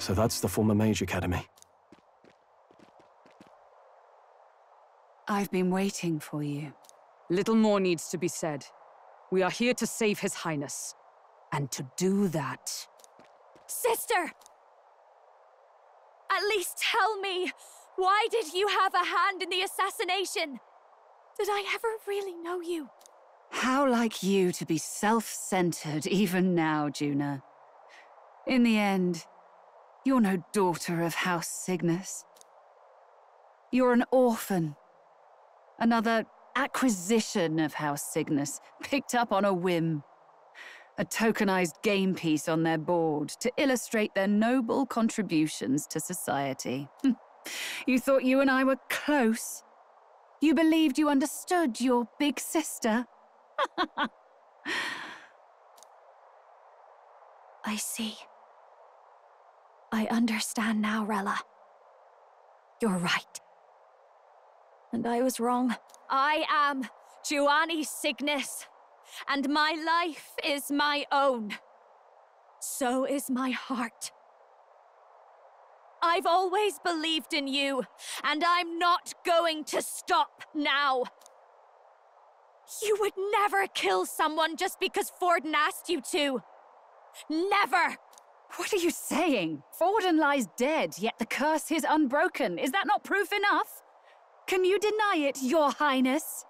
So that's the former Mage Academy. I've been waiting for you. Little more needs to be said. We are here to save His Highness. And to do that... Sister! At least tell me, why did you have a hand in the assassination? Did I ever really know you? How like you to be self-centered even now, Juna. In the end, you're no daughter of House Cygnus. You're an orphan. Another acquisition of House Cygnus, picked up on a whim. A tokenized game piece on their board to illustrate their noble contributions to society. You thought you and I were close? You believed you understood your big sister? I see. I understand now, Rella. You're right. And I was wrong. I am Giovanni Cygnus, and my life is my own. So is my heart. I've always believed in you, and I'm not going to stop now. You would never kill someone just because Forden asked you to. Never! What are you saying? Forden lies dead, yet the curse is unbroken. Is that not proof enough? Can you deny it, Your Highness?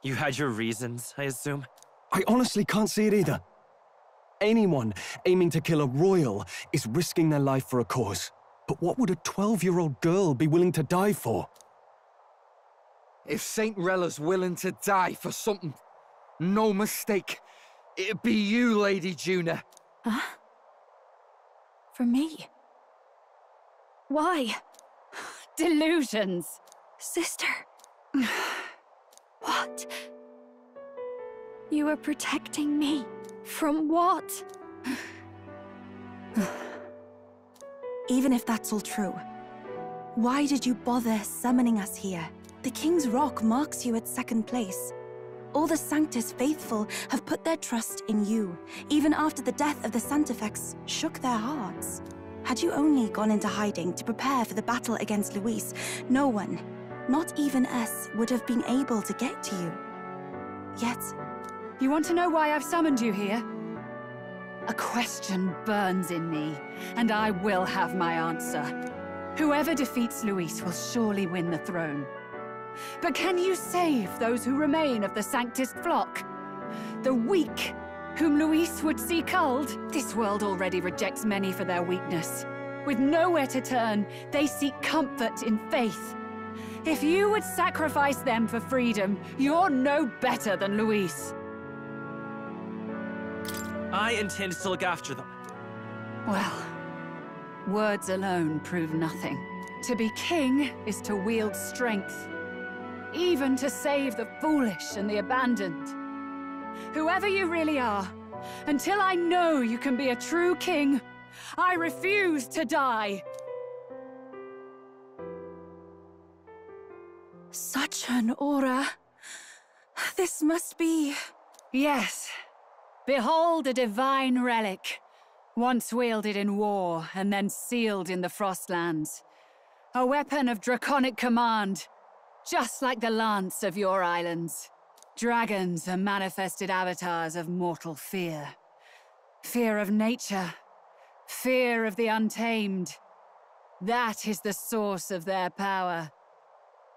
You had your reasons, I assume? I honestly can't see it either. Anyone aiming to kill a royal is risking their life for a cause. But what would a 12-year-old girl be willing to die for? If Saint Rella's willing to die for something, no mistake, it'd be you, Lady Juna. Huh? For me? Why? Delusions. Sister. What? You are protecting me from what? Even if that's all true, why did you bother summoning us here? The King's Rock marks you at second place. All the Sanctus faithful have put their trust in you, even after the death of the Santafex shook their hearts. Had you only gone into hiding to prepare for the battle against Luis, no one, not even us, would have been able to get to you. Yet... You want to know why I've summoned you here? A question burns in me, and I will have my answer. Whoever defeats Luis will surely win the throne. But can you save those who remain of the Sanctus flock? The weak, whom Luis would see culled? This world already rejects many for their weakness. With nowhere to turn, they seek comfort in faith. If you would sacrifice them for freedom, you're no better than Luis. I intend to look after them. Well, words alone prove nothing. To be king is to wield strength, even to save the foolish and the abandoned. Whoever you really are, until I know you can be a true king, I refuse to die. Such an aura. This must be... Yes. Behold a divine relic, once wielded in war and then sealed in the Frostlands. A weapon of draconic command, just like the lance of your islands. Dragons are manifested avatars of mortal fear. Fear of nature, fear of the untamed. That is the source of their power.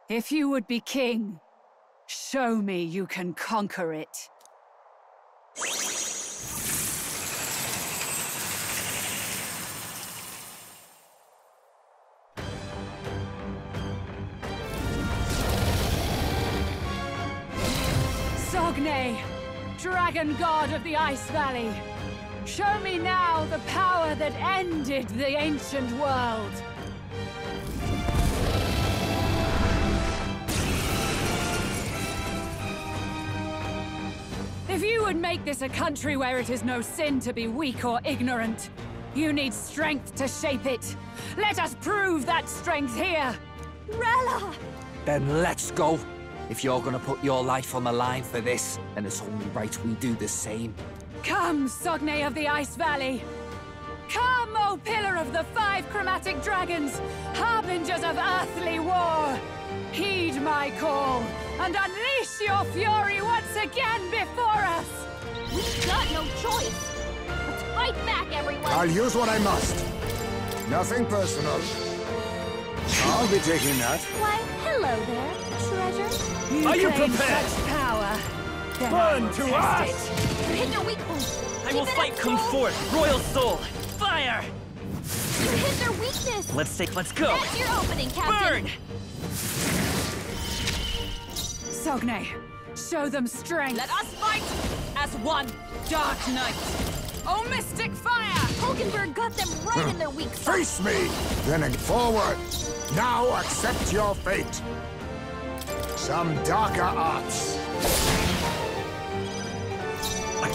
If you would be king, show me you can conquer it. Sogne, dragon god of the Ice Valley, show me now the power that ended the ancient world. If you would make this a country where it is no sin to be weak or ignorant, you need strength to shape it. Let us prove that strength here. Rella! Then let's go. If you're gonna put your life on the line for this, then it's only right we do the same. Come, Sogne of the Ice Valley. Come, O Pillar of the Five Chromatic Dragons, harbingers of earthly war! Heed my call, and unleash your fury once again before us! We've got no choice! Let's fight back, everyone! I'll use what I must. Nothing personal. I'll be taking that. Why, hello there, treasure. Are you claim prepared? such power, then I Burn will to test us! it. You hit their weak point. I will Keep it fight up, come Soul. forth, royal soul! Fire! You hit their weakness. Let's go! That's your opening, Captain. Burn! Sogne, show them strength. Let us fight as one. Dark Knight. Oh, mystic fire! Hulkenberg got them right in their weak spot. Face me! Then again, forward! Now accept your fate! Some darker arts.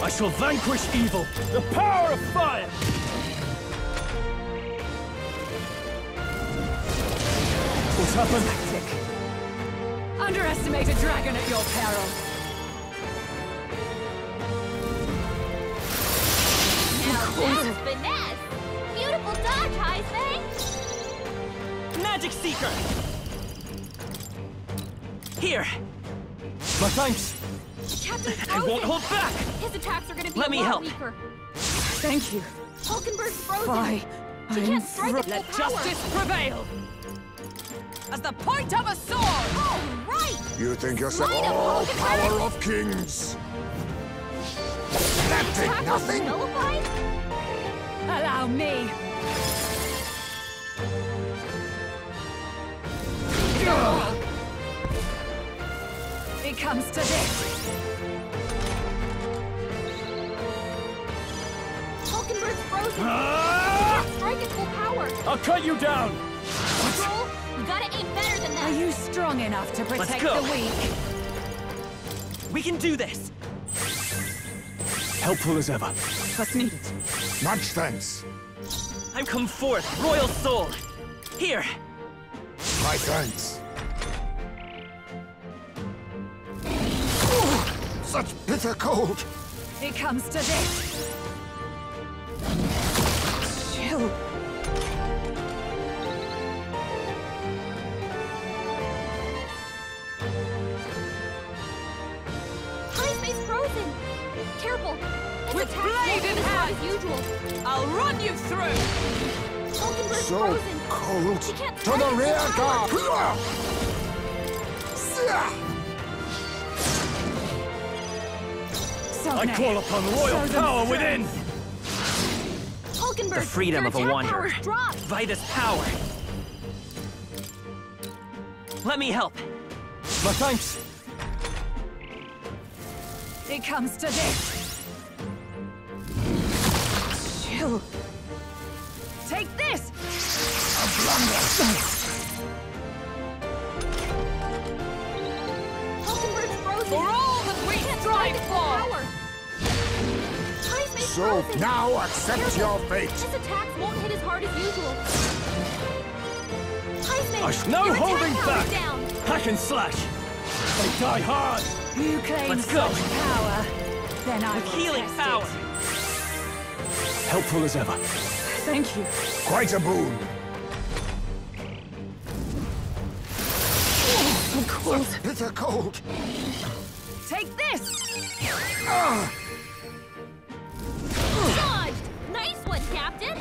I shall vanquish evil! The power of fire! What's happened? Tactic. Underestimate a dragon at your peril. Now that's finesse. Beautiful dodge, Heisman. Magic Seeker! Here! My thanks. Captain's I frozen. won't hold back! His attacks are gonna be Let a me lot help. weaker. Thank you. Hulkenberg's frozen. Why? She can't strike at full Let power. justice prevail! As the point of a sword! All right. You think yourself Light up, all Hulkenberg. power of kings? That Attack did was nothing? nullified? Allow me. It comes to this. Hulkenberg's frozen. Ah! She can't strike at full power. I'll cut you down! Control, you gotta aim better than Are that. you strong enough to protect go. the weak? We can do this! Helpful as ever. What's needed? Much thanks. I'm come forth, royal soul! Here! My thanks. Such bitter cold. It comes to this. Chill. Heisman's frozen. Careful. His With attacks blade won't in be as hard hand. as usual. I'll run you through! Hulkenberg's So frozen. cold. She can't To strike the at rear full power. guard. I call upon royal power within! Hulkenberg, The freedom your of a attack wanderer. power's dropped. Vitus power! Let me help! My thanks. It comes to this. Chill. Take this. Hulkenberg's frozen. For all that we Can't strive strike at full for! power. Heisman's So frozen. now accept Careful. your fate. His attacks won't hit as hard as usual. Heisman, No your holding attack power's back. down. Hack and slash! They die hard! You claim Let's go. such power, then I will Healing test power! it. Helpful as ever. Thank you. Quite a boon. Such bitter cold. Take this. Dodged. Nice one, Captain.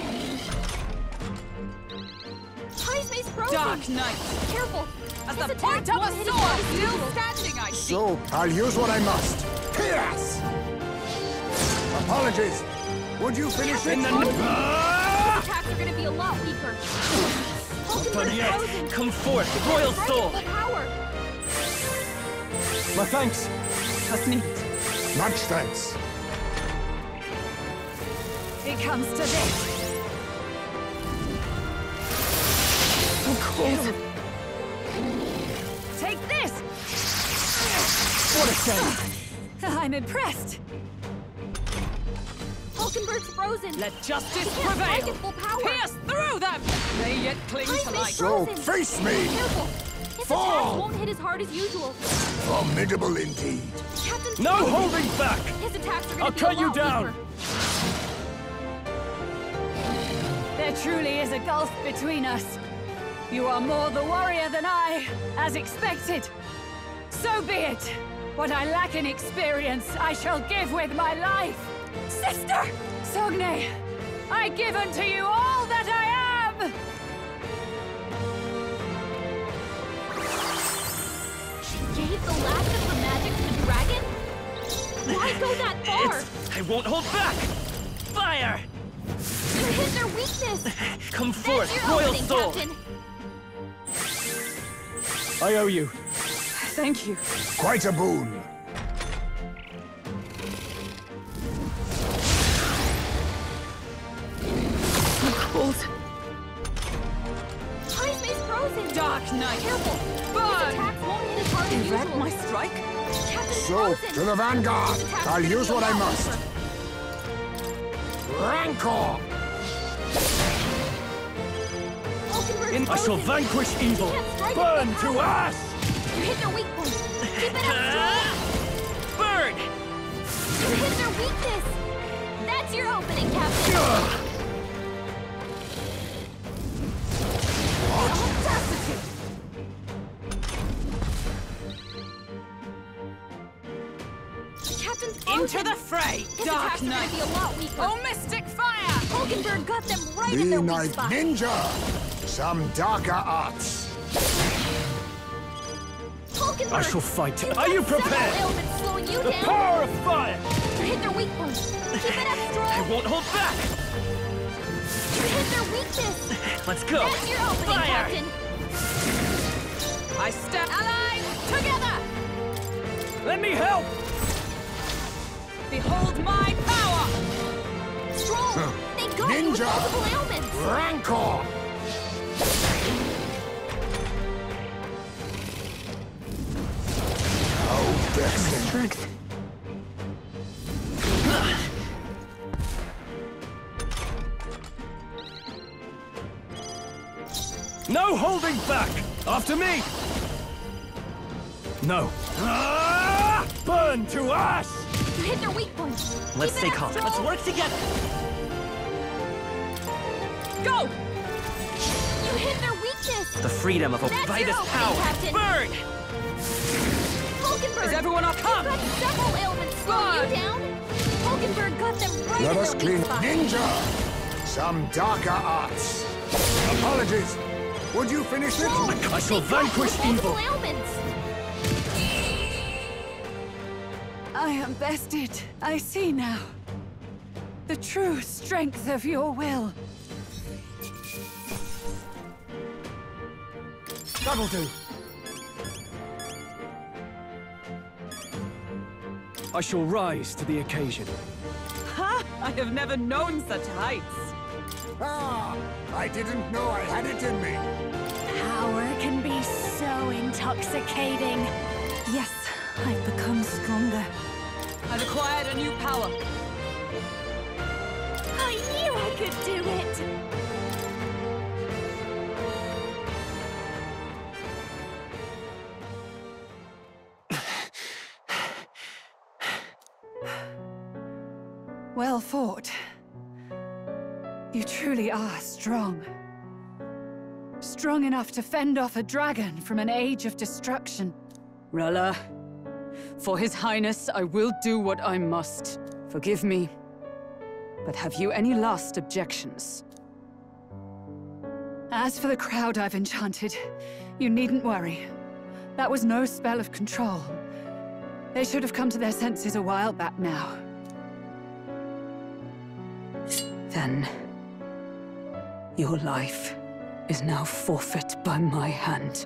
Heisman's frozen. Dark Knight! Careful. As His the attacks point of won't a hit as hard sword as still usual. standing, I see! So I'll use what I must. Yes. Apologies. Would you finish it? In the... His Ah! attacks are gonna be a lot weaker. Done Hulkenberg's yet! frozen. Come forth, royal Strike soul! at full power. My thanks. What's needed? Much thanks. It comes to this. Take this. What a shame. I'm impressed. Hulkenberg's frozen. Let justice He can't strike prevail! at full power. Pierce through them! They yet cling to Heisman's life. So frozen. face me. Careful. His Fall. attacks won't hit as hard as usual. Formidable indeed. Captain's No frozen. holding back! His attacks are gonna I'll be cut a you lot down. weaker. There truly is a gulf between us. You are more the warrior than I, as expected. So be it. What I lack in experience, I shall give with my life. Sister! Sogne, I give unto you all that I am! She gave the last of her magic to the dragon? Why go that far? I won't hold back! Fire! You hit their weakness! Come forth, That's your royal opening, soul! Captain. I owe you. Thank you. Quite a boon. Cold. Time space frozen! Dark Knight. Careful! His attacks won't hit as hard as Read usual. my strike? Captain's So, frozen! to the vanguard! His attacks I'll are gonna use be what a I lot must. weaker. Rancor! Vulcanburg's I shall frozen. vanquish evil! You can't strike Burn it with to power. ash! You hit their weak point. Keep it up, Burn! Strong. You hit their weakness. That's your opening, Captain. Audacity! Captain's frozen. Into the fray, His Dark attacks are Knight! gonna be a lot weaker. Oh, mystic fire! Vulcanburg got them right in Be their weak Night spot. Ninja! Some darker arts. Vulcanburg! I shall fight. You've Are you got several prepared? ailments slowing you The down. power of fire! You hit their weak point. Keep it up, Strong. I won't hold back! You hit their weakness. Let's go! That's your opening, Fire! Captain. I step allies together! Let me help! Behold my power! Strong. They got you with Ninja! multiple ailments. Rancor! How vexing. Strength. No holding back! After me! No. Burn to ash! You hit their weak point. Let's Keep stay it up, calm. Strong. Let's work together! Go! You hit their weakness. The freedom of That's Ovida's your opening, power! Captain. Burn! Vulcanburg. Is everyone on You've come? got several ailments slowing Good. you down. Vulcanburg got them right Let in us their clean weak spot. Ninja! Some darker arts. Apologies. Would you finish it? Strong. I shall They got you vanquish with multiple evil. ailments. I am bested. I see now. The true strength of your will. That'll do. I shall rise to the occasion. Ha! I have never known such heights. Ah, I didn't know I had it in me. Power can be so intoxicating. Yes, I've become stronger. I've acquired a new power. I knew I could do it. Well fought. You truly are strong. Strong enough to fend off a dragon from an age of destruction. Rella, for His Highness, I will do what I must. Forgive me. But have you any last objections? As for the crowd I've enchanted, you needn't worry. That was no spell of control. They should have come to their senses a while back now. Then, your life is now forfeit by my hand.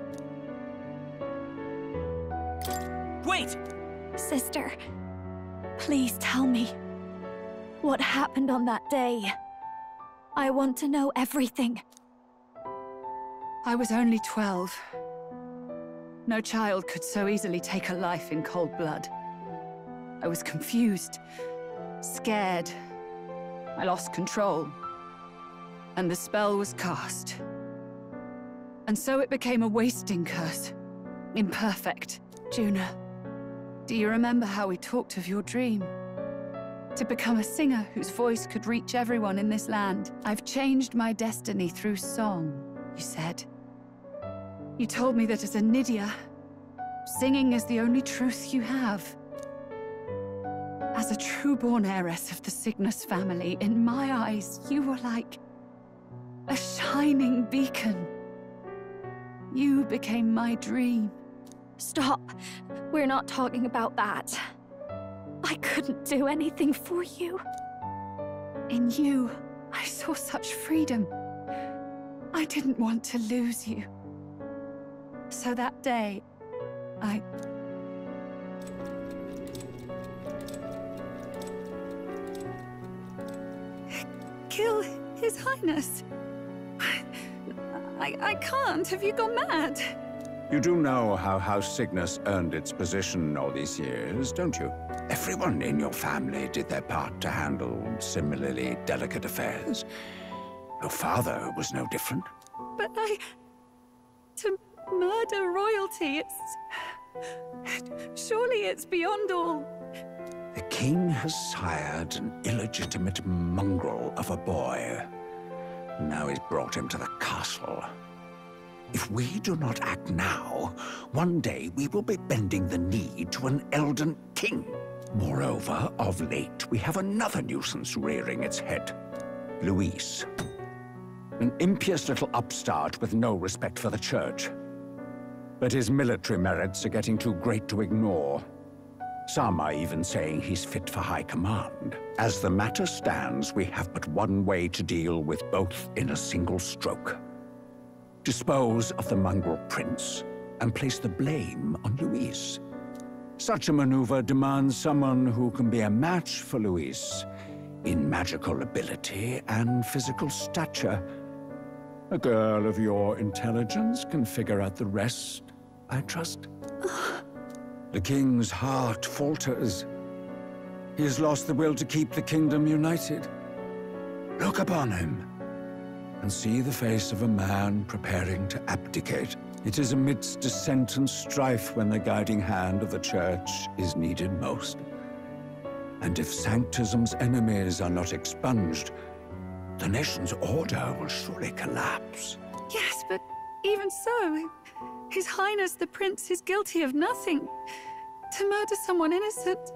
Wait! Sister, please tell me. What happened on that day? I want to know everything. I was only 12. No child could so easily take a life in cold blood. I was confused, scared. I lost control. And the spell was cast. And so it became a wasting curse. Imperfect. Juna, do you remember how we talked of your dream? To become a singer whose voice could reach everyone in this land. I've changed my destiny through song, you said. You told me that as a Nydia, singing is the only truth you have. As a true-born heiress of the Cygnus family, in my eyes, you were like a shining beacon. You became my dream. Stop. We're not talking about that. I couldn't do anything for you. In you, I saw such freedom. I didn't want to lose you. So that day, I... kill His Highness. I can't. Have you gone mad? You do know how House Cygnus earned its position all these years, don't you? Everyone in your family did their part to handle similarly delicate affairs. Your father was no different. But to murder royalty, surely it's beyond all. The king has sired an illegitimate mongrel of a boy. Now he's brought him to the castle. If we do not act now, one day we will be bending the knee to an Elden king. Moreover, of late, we have another nuisance rearing its head. Luis. An impious little upstart with no respect for the church. But his military merits are getting too great to ignore. Some are even saying he's fit for high command. As the matter stands, we have but one way to deal with both in a single stroke. Dispose of the mongrel prince and place the blame on Luis. Such a maneuver demands someone who can be a match for Luis in magical ability and physical stature. A girl of your intelligence can figure out the rest, I trust. The king's heart falters. He has lost the will to keep the kingdom united. Look upon him and see the face of a man preparing to abdicate. It is amidst dissent and strife when the guiding hand of the church is needed most. And if Sanctism's enemies are not expunged, the nation's order will surely collapse. Yes, but even so, His Highness the Prince is guilty of nothing. To murder someone innocent,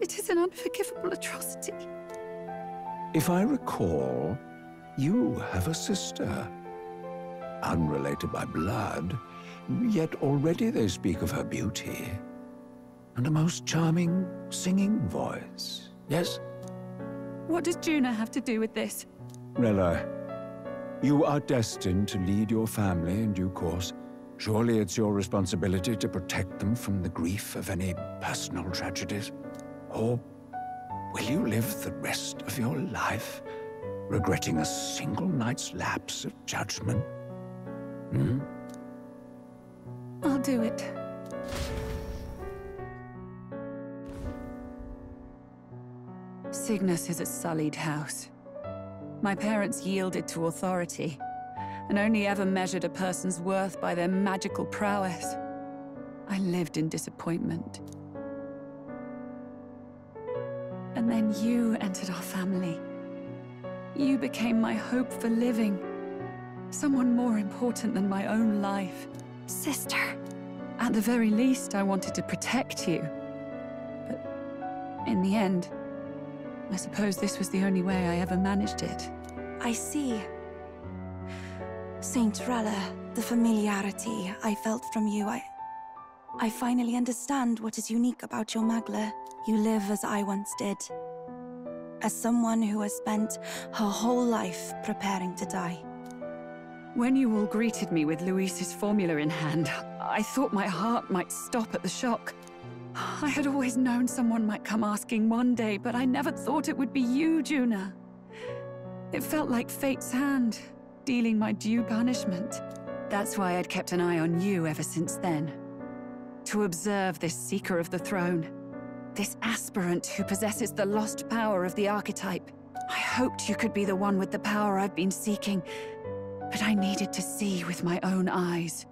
it is an unforgivable atrocity. If I recall, you have a sister. Unrelated by blood, yet already they speak of her beauty. And a most charming singing voice, yes? What does Juna have to do with this? Rella, you are destined to lead your family in due course. Surely it's your responsibility to protect them from the grief of any personal tragedies. Or will you live the rest of your life regretting a single night's lapse of judgment? I'll do it. Cygnus is a sullied house. My parents yielded to authority, and only ever measured a person's worth by their magical prowess. I lived in disappointment. And then you entered our family. You became my hope for living. Someone more important than my own life. Sister. At the very least, I wanted to protect you. But in the end, I suppose this was the only way I ever managed it. I see. Saint Rella, the familiarity I felt from you, I finally understand what is unique about your Magla. You live as I once did. As someone who has spent her whole life preparing to die. When you all greeted me with Luis's formula in hand, I thought my heart might stop at the shock. I had always known someone might come asking one day, but I never thought it would be you, Juna. It felt like fate's hand, dealing my due punishment. That's why I'd kept an eye on you ever since then. To observe this seeker of the throne. This aspirant who possesses the lost power of the archetype. I hoped you could be the one with the power I've been seeking, but I needed to see with my own eyes.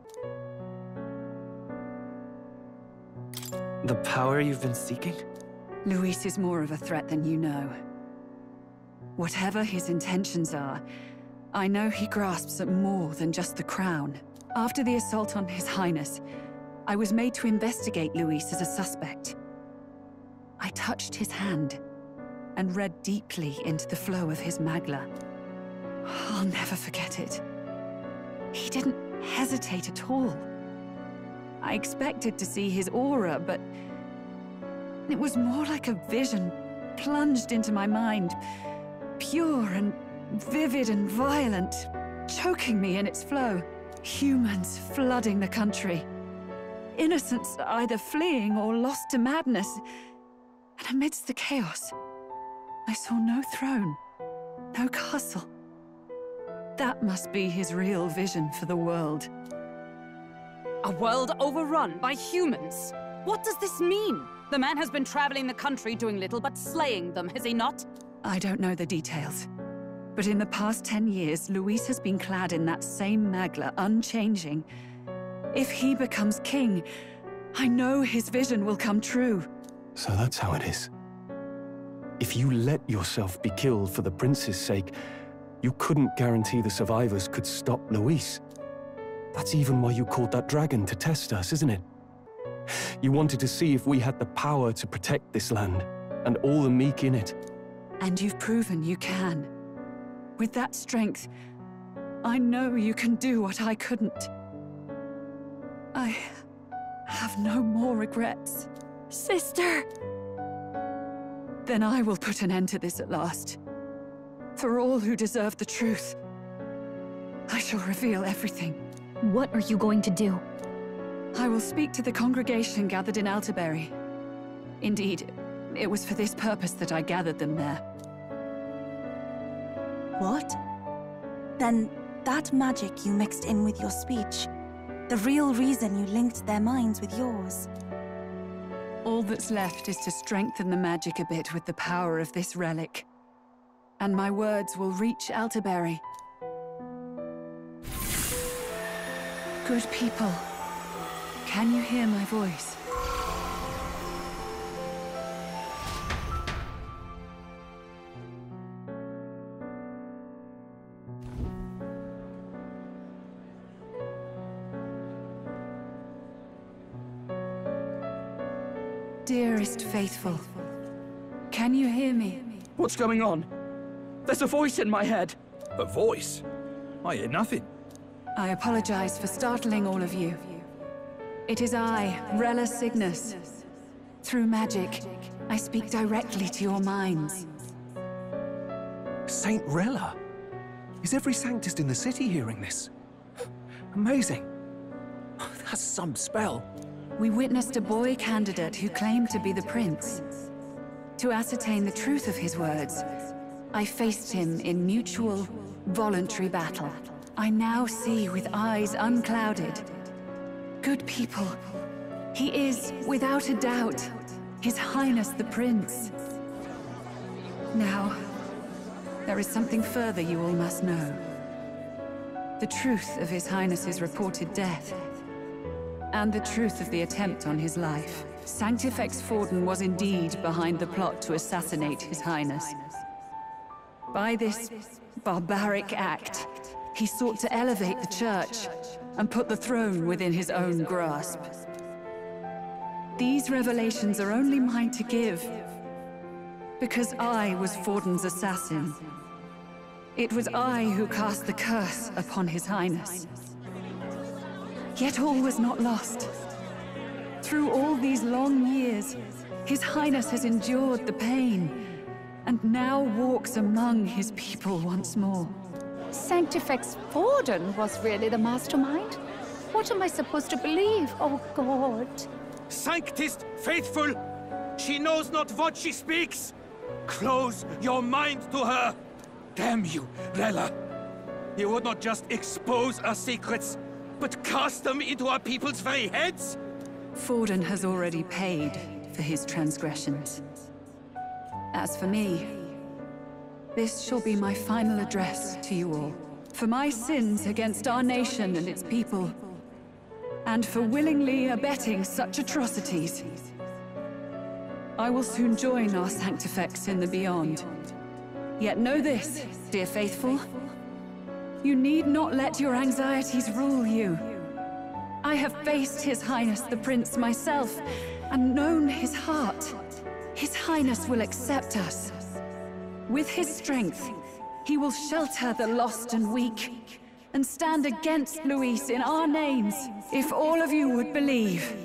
The power you've been seeking? Luis is more of a threat than you know. Whatever his intentions are, I know he grasps at more than just the crown. After the assault on His Highness, I was made to investigate Luis as a suspect. I touched his hand and read deeply into the flow of his magla. I'll never forget it. He didn't hesitate at all. I expected to see his aura, but it was more like a vision plunged into my mind, pure and vivid and violent, choking me in its flow. Humans flooding the country. Innocents either fleeing or lost to madness. And amidst the chaos, I saw no throne, no castle. That must be his real vision for the world. A world overrun by humans? What does this mean? The man has been traveling the country doing little but slaying them, has he not? I don't know the details. But in the past 10 years, Luis has been clad in that same magla, unchanging. If he becomes king, I know his vision will come true. So that's how it is. If you let yourself be killed for the prince's sake, you couldn't guarantee the survivors could stop Luis. That's even why you called that dragon to test us, isn't it? You wanted to see if we had the power to protect this land, and all the meek in it. And you've proven you can. With that strength, I know you can do what I couldn't. I have no more regrets. Sister! Then I will put an end to this at last. For all who deserve the truth, I shall reveal everything. What are you going to do? I will speak to the congregation gathered in Alterbury. Indeed, it was for this purpose that I gathered them there. What? Then that magic you mixed in with your speech, the real reason you linked their minds with yours. All that's left is to strengthen the magic a bit with the power of this relic. And my words will reach Alterbury. Good people, can you hear my voice? Dearest faithful, can you hear me? What's going on? There's a voice in my head. A voice? I hear nothing. I apologize for startling all of you. It is I, Rella Cygnus. Through magic, I speak directly to your minds. Saint Rella? Is every Sanctist in the city hearing this? Amazing. That's some spell. We witnessed a boy candidate who claimed to be the prince. To ascertain the truth of his words, I faced him in mutual, voluntary battle. I now see with eyes unclouded. Good people, he is, without a doubt, His Highness the Prince. Now, there is something further you all must know. The truth of His Highness's reported death, and the truth of the attempt on his life. Sanctifex Forden was indeed behind the plot to assassinate His Highness. By this barbaric act, he sought to elevate the Church and put the throne within his own grasp. These revelations are only mine to give, because I was Forden's assassin. It was I who cast the curse upon His Highness. Yet all was not lost. Through all these long years, His Highness has endured the pain, and now walks among his people once more. Sanctifex Forden was really the mastermind? What am I supposed to believe? Oh, God. Sanctist faithful! She knows not what she speaks! Close your mind to her! Damn you, Rella! You would not just expose our secrets, but cast them into our people's very heads? Forden has already paid for his transgressions. As for me, this shall be my final address to you all. For my sins against our nation and its people, and for willingly abetting such atrocities. I will soon join our Sanctifex in the Beyond. Yet know this, dear faithful. You need not let your anxieties rule you. I have faced His Highness the Prince myself, and known his heart. His Highness will accept us. With his strength, he will shelter the lost and weak, and stand against Luis in our names. If all of you would believe,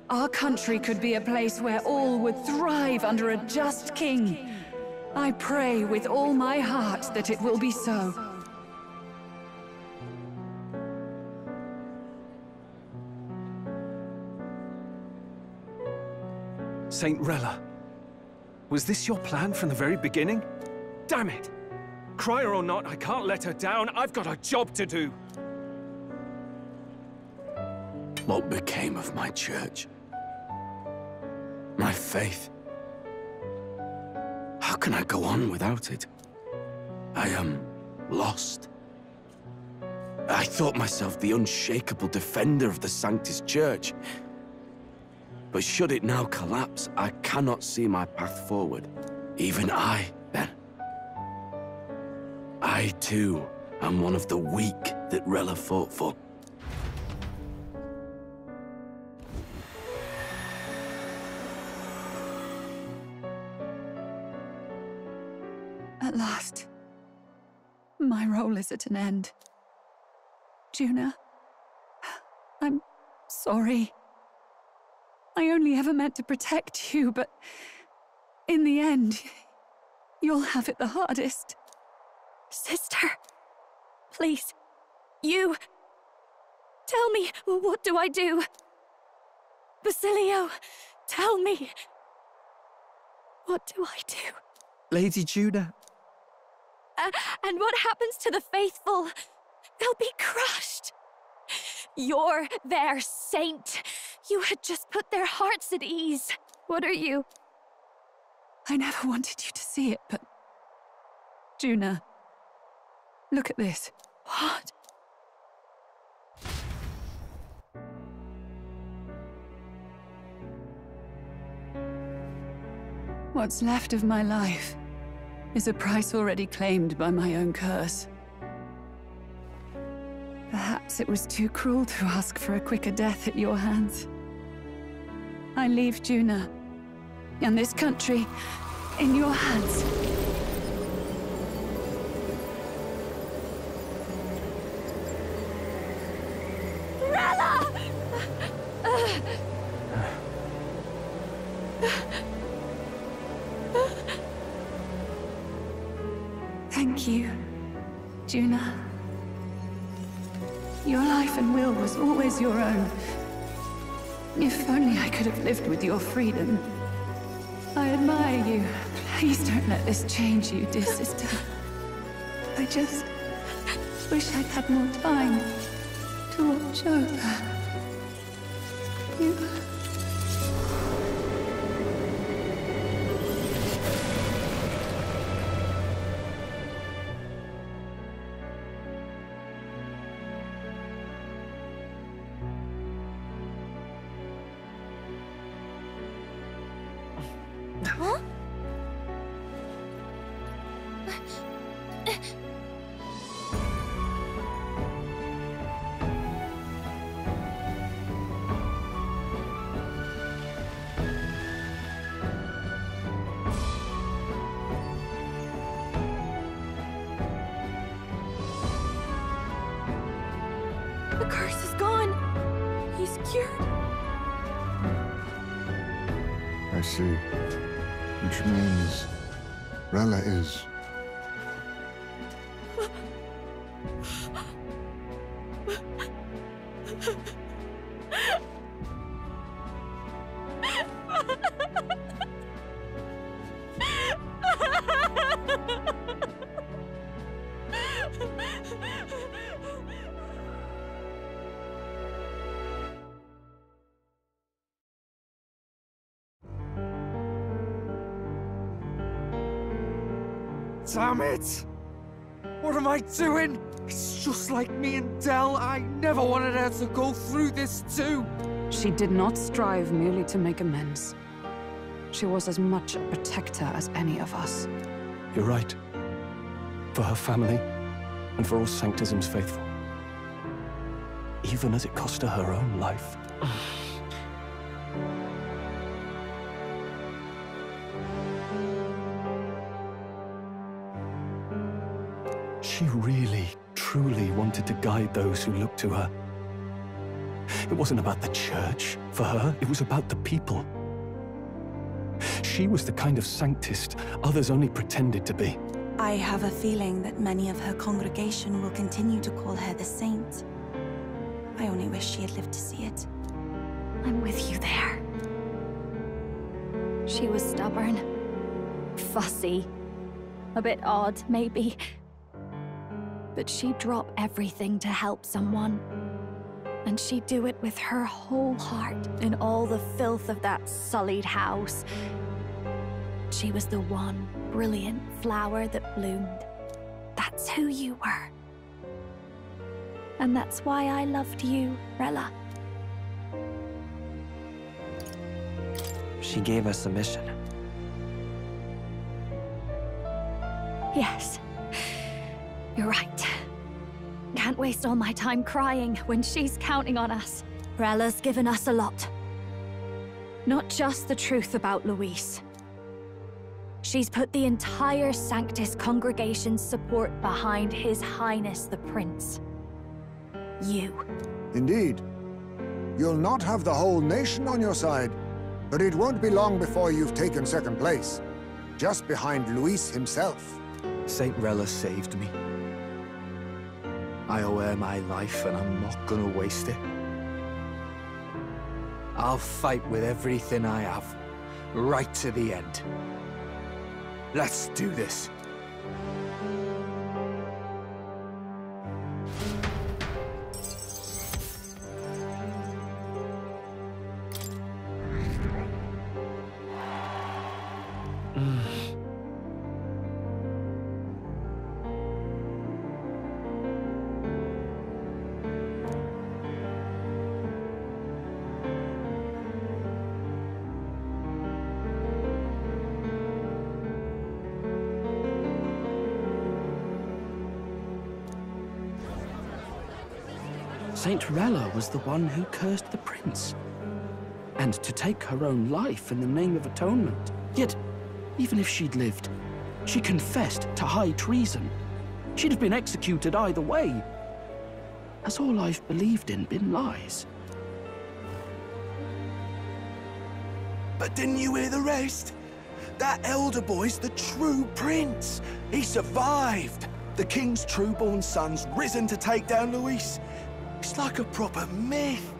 our country could be a place where all would thrive under a just king. I pray with all my heart that it will be so. Saint Rella, was this your plan from the very beginning? Damn it! Crier or not, I can't let her down. I've got a job to do. What became of my church? My faith? How can I go on without it? I am lost. I thought myself the unshakable defender of the Sanctus Church. But should it now collapse, I cannot see my path forward. Even I, then. I, too, am one of the weak that Rella fought for. At last, my role is at an end. Juna, I'm sorry. I only ever meant to protect you, but in the end, you'll have it the hardest. Sister, please, you... Tell me, what do I do? Basilio, tell me. What do I do? Lady Juna. And what happens to the faithful? They'll be crushed. You're their saint. You had just put their hearts at ease. What are you? I never wanted you to see it, but... Juna, look at this. What? What's left of my life is a price already claimed by my own curse. Perhaps it was too cruel to ask for a quicker death at your hands. I leave Juna and this country in your hands. Rella! Thank you, Juna. Your life and will was always your own. If only I could have lived with your freedom. I admire you. Please don't let this change you, dear sister. I just wish I'd had more time to watch over you. Huh? The curse is gone. He's cured. I see. Which means Rella is... Damn it! What am I doing? It's just like me and Del. I never wanted her to go through this too. She did not strive merely to make amends. she was as much a protector as any of us. You're right. For her family, and for all Sanctism's faithful. Even as it cost her her own life. She really, truly wanted to guide those who looked to her. It wasn't about the church, for her, it was about the people. She was the kind of Sanctist others only pretended to be. I have a feeling that many of her congregation will continue to call her the Saint. I only wish she had lived to see it. I'm with you there. She was stubborn, fussy, a bit odd, maybe. But she'd drop everything to help someone. And she'd do it with her whole heart in all the filth of that sullied house. She was the one brilliant flower that bloomed. That's who you were. And that's why I loved you, Rella. She gave us a mission. Yes. You're right. Can't waste all my time crying when she's counting on us. Rella's given us a lot. Not just the truth about Luis. She's put the entire Sanctus congregation's support behind His Highness the Prince. You. Indeed. You'll not have the whole nation on your side, but it won't be long before you've taken second place. Just behind Luis himself. Saint Rella saved me. I owe her my life, and I'm not gonna waste it. I'll fight with everything I have, right to the end. Let's do this. Saint Rella was the one who cursed the prince. And to take her own life in the name of atonement. Yet, even if she'd lived, she confessed to high treason. She'd have been executed either way. Has all I've believed in been lies? But didn't you hear the rest? That elder boy's the true prince. He survived. The king's true-born son's risen to take down Luis. It's like a proper myth.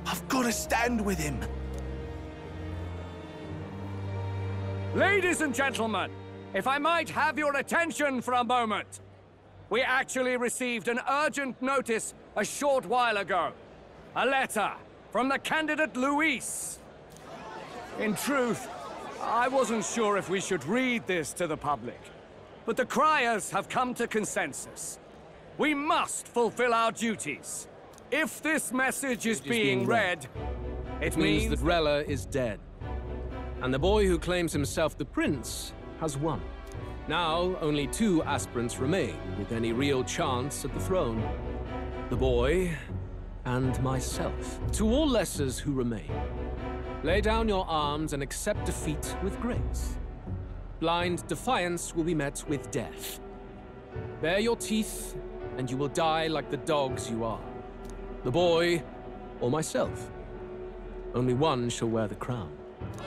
I've got to stand with him. Ladies and gentlemen, if I might have your attention for a moment. We actually received an urgent notice a short while ago. A letter from the candidate Luis. In truth, I wasn't sure if we should read this to the public. But the criers have come to consensus. We must fulfill our duties. If this message is being read, it means that Rella is dead. And the boy who claims himself the prince has won. Now, only 2 aspirants remain with any real chance at the throne. The boy and myself. To all lessers who remain, lay down your arms and accept defeat with grace. Blind defiance will be met with death. Bare your teeth, and you will die like the dogs you are. The boy, or myself. Only one shall wear the crown.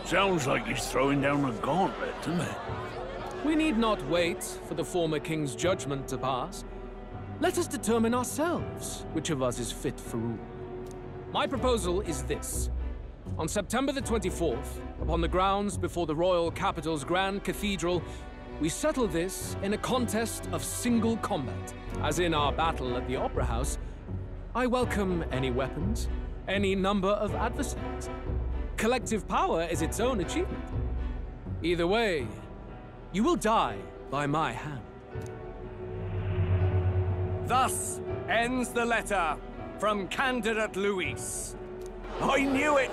Sounds like he's throwing down a gauntlet, doesn't it? We need not wait for the former king's judgment to pass. Let us determine ourselves which of us is fit for rule. My proposal is this. On September the 24th, upon the grounds before the royal capital's Grand Cathedral, we settle this in a contest of single combat. As in our battle at the Opera House, I welcome any weapons, any number of adversaries. Collective power is its own achievement. Either way, you will die by my hand. Thus ends the letter from candidate Luis. I knew it!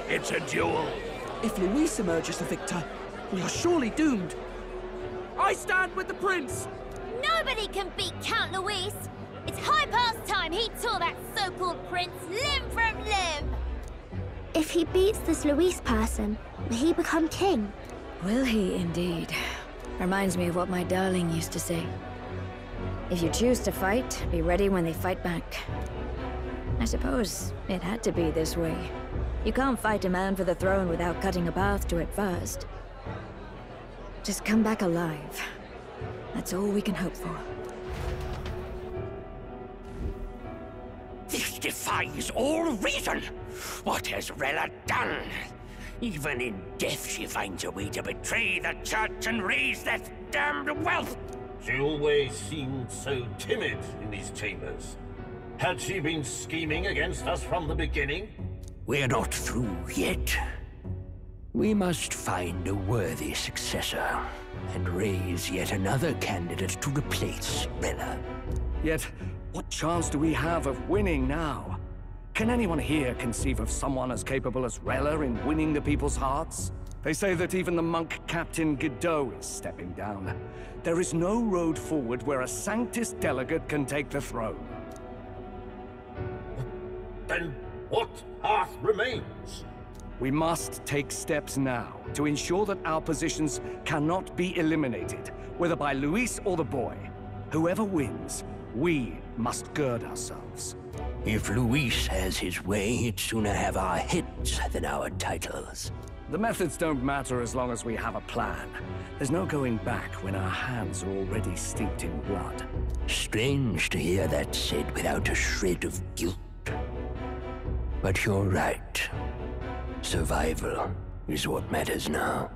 It's a duel. If Luis emerges the victor, we are surely doomed. I stand with the prince! Nobody can beat Count Luis! It's high past time he tore that so-called prince limb from limb! If he beats this Luis person, will he become king? Will he indeed? Reminds me of what my darling used to say. If you choose to fight, be ready when they fight back. I suppose it had to be this way. You can't fight a man for the throne without cutting a path to it first. Just come back alive. That's all we can hope for. This defies all reason! What has Rella done? Even in death she finds a way to betray the church and raise that damned wealth! She always seemed so timid in these chambers. Had she been scheming against us from the beginning? We're not through yet. We must find a worthy successor, and raise yet another candidate to replace Rella. Yet, what chance do we have of winning now? Can anyone here conceive of someone as capable as Rella in winning the people's hearts? They say that even the monk Captain Godot is stepping down. There is no road forward where a Sanctus delegate can take the throne. Then what path remains? We must take steps now to ensure that our positions cannot be eliminated, whether by Luis or the boy. Whoever wins, we must gird ourselves. If Luis has his way, he'd sooner have our heads than our titles. The methods don't matter as long as we have a plan. There's no going back when our hands are already steeped in blood. Strange to hear that said without a shred of guilt. But you're right. Survival is what matters now.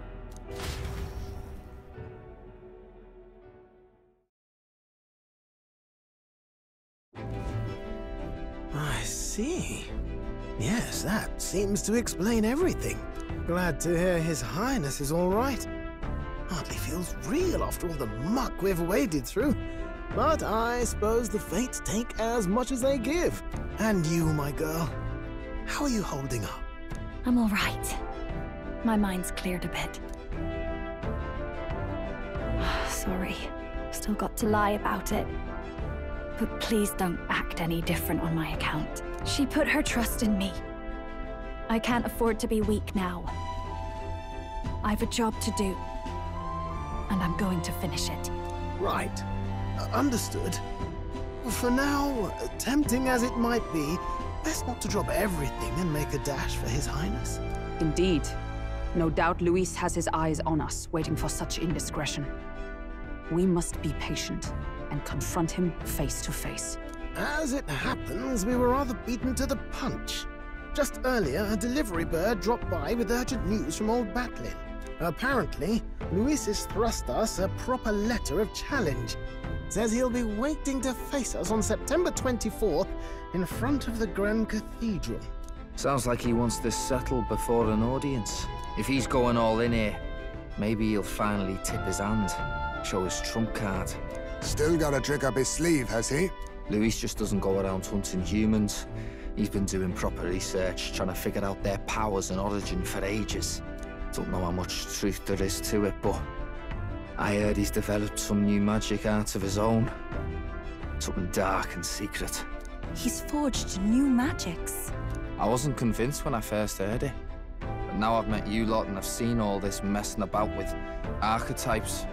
I see. Yes, that seems to explain everything. Glad to hear His Highness is all right. Hardly feels real after all the muck we've waded through. But I suppose the fates take as much as they give. And you, my girl, how are you holding up? I'm all right. My mind's cleared a bit. Sorry. Still got to lie about it. But please don't act any different on my account. She put her trust in me. I can't afford to be weak now. I've a job to do. And I'm going to finish it. Right. Understood. For now, tempting as it might be, best not to drop everything and make a dash for His Highness. Indeed. No doubt Luis has his eyes on us, waiting for such indiscretion. We must be patient and confront him face to face. As it happens, we were rather beaten to the punch. Just earlier, a delivery bird dropped by with urgent news from old Batlin. Apparently, Luis has thrust us a proper letter of challenge. Says he'll be waiting to face us on September 24th in front of the Grand Cathedral. Sounds like he wants this settled before an audience. If he's going all in here, maybe he'll finally tip his hand, show his trump card. Still got a trick up his sleeve, has he? Luis just doesn't go around hunting humans. He's been doing proper research, trying to figure out their powers and origin for ages. Don't know how much truth there is to it, but I heard he's developed some new magic art of his own. Something dark and secret. He's forged new magics. I wasn't convinced when I first heard it. But now I've met you lot and I've seen all this messing about with archetypes.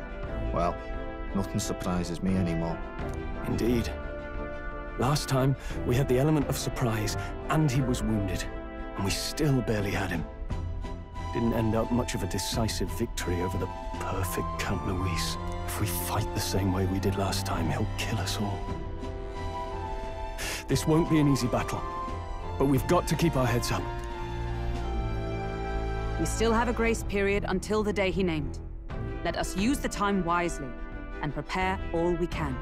Well, nothing surprises me anymore. Indeed. Last time, we had the element of surprise, and he was wounded. And we still barely had him. Didn't end up much of a decisive victory over the perfect Count Luis. If we fight the same way we did last time, he'll kill us all. This won't be an easy battle, but we've got to keep our heads up. We still have a grace period until the day he named. Let us use the time wisely and prepare all we can.